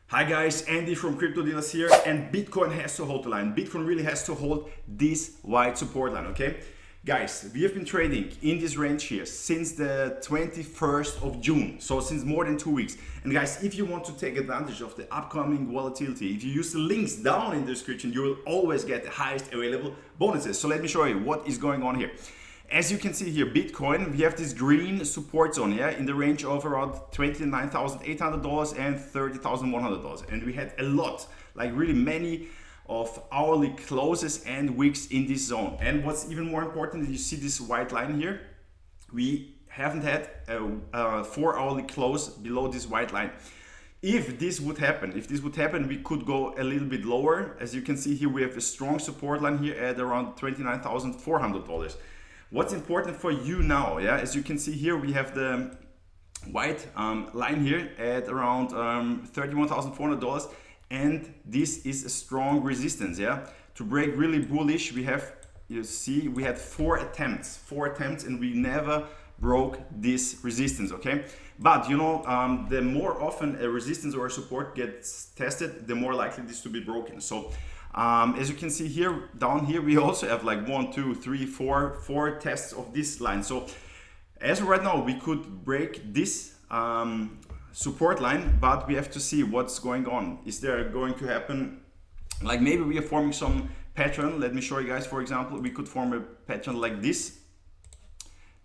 Hi guys, Andy from Crypto Dealers here, and Bitcoin has to hold the line. Bitcoin really has to hold this wide support line, okay? Guys, we have been trading in this range here since the 21st of June, so since more than 2 weeks. And guys, if you want to take advantage of the upcoming volatility, if you use the links down in the description, you will always get the highest available bonuses. So let me show you what is going on here. As you can see here, Bitcoin, we have this green support zone, yeah, in the range of around $29,800 and $30,100. And we had a lot, like really many of hourly closes and wicks in this zone. And what's even more important is you see this white line here. We haven't had a 4 hourly close below this white line. If this would happen, we could go a little bit lower. As you can see here, we have a strong support line here at around $29,400. What's important for you now, yeah, as you can see here, we have the white line here at around $31,400, and this is a strong resistance, yeah. To break really bullish, we have, you see, we had four attempts, and we never broke this resistance, okay. But you know, the more often a resistance or a support gets tested, the more likely this to be broken. So as you can see here, down here, we also have like 1, 2, 3, 4 tests of this line. So as of right now, we could break this support line, but we have to see what's going on. Is there going to happen, like maybe we are forming some pattern. Let me show you guys. For example, we could form a pattern like this.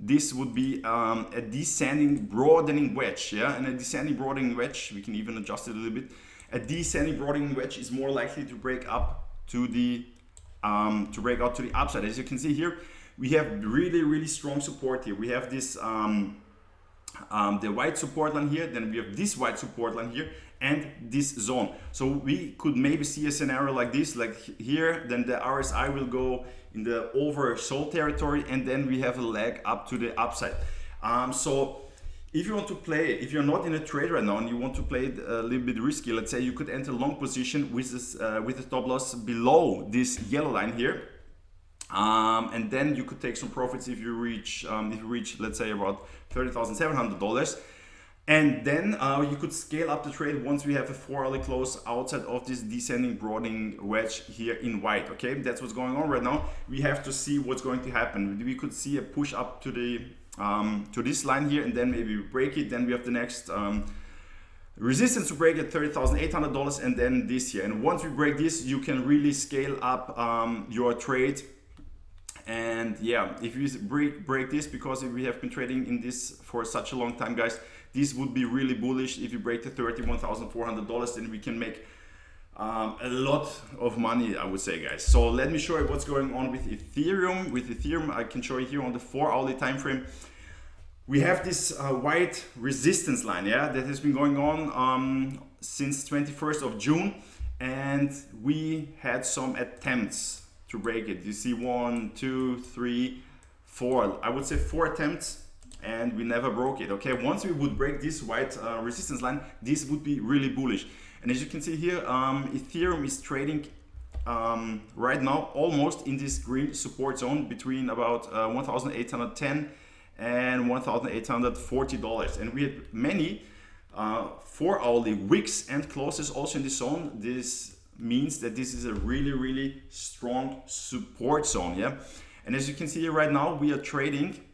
This would be a descending broadening wedge, yeah, and a descending broadening wedge, we can even adjust it a little bit. A descending broadening wedge is more likely to break up to the out to the upside. As you can see here, we have really strong support here. We have this the white support line here, then we have this white support line here, and this zone. So we could maybe see a scenario like this, like here, then the RSI will go in the oversold territory, and then we have a leg up to the upside. So if you want to play, if you're not in a trade right now and you want to play it a little bit risky, let's say you could enter long position with this with a stop loss below this yellow line here, and then you could take some profits if you reach let's say about $30,700, and then you could scale up the trade once we have a 4 hourly close outside of this descending broadening wedge here in white. Okay, that's what's going on right now. We have to see what's going to happen. We could see a push up to the to this line here, and then maybe we break it. Then we have the next resistance to break at $30,800, and then this here. And once we break this, you can really scale up your trade. And yeah, if you break this, because we have been trading in this for such a long time, guys, this would be really bullish. If you break the $31,400, then we can make a lot of money, I would say, guys. So let me show you what's going on with Ethereum. With Ethereum, I can show you here on the 4 hourly time frame. We have this white resistance line, yeah, that has been going on since 21st of June, and we had some attempts to break it. You see 1, 2, 3, 4. I would say 4 attempts, and we never broke it. Okay, once we would break this white resistance line, this would be really bullish. And as you can see here, Ethereum is trading right now almost in this green support zone between about $1,810 and $1,840. And we had many 4 hourly wicks and closes also in this zone. This means that this is a really strong support zone, yeah. And as you can see here right now, we are trading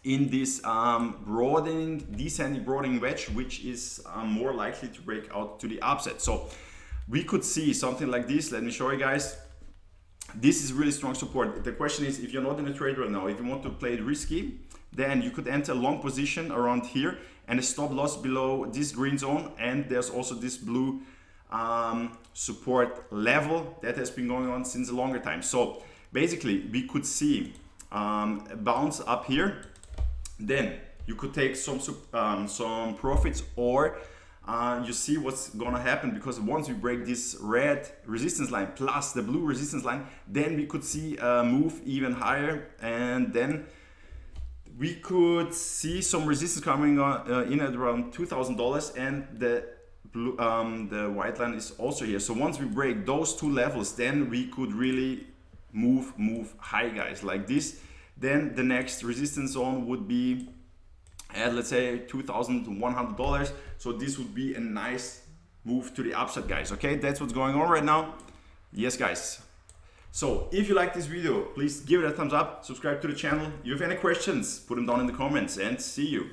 in this descending broadening wedge, which is more likely to break out to the upside. So we could see something like this. Let me show you guys. This is really strong support. The question is, if you're not in a trade right now, if you want to play it risky, then you could enter a long position around here and a stop loss below this green zone. And there's also this blue support level that has been going on since a longer time. So basically, we could see a bounce up here. Then you could take some profits, or you see what's gonna happen, because once we break this red resistance line plus the blue resistance line, then we could see a move even higher, and then we could see some resistance coming in at around $2,000, and the white line is also here. So once we break those two levels, then we could really move high, guys, like this. Then the next resistance zone would be at, let's say, $2,100. So this would be a nice move to the upside, guys. Okay, that's what's going on right now. Yes, guys. So if you like this video, please give it a thumbs up, subscribe to the channel. If you have any questions, put them down in the comments, and see you.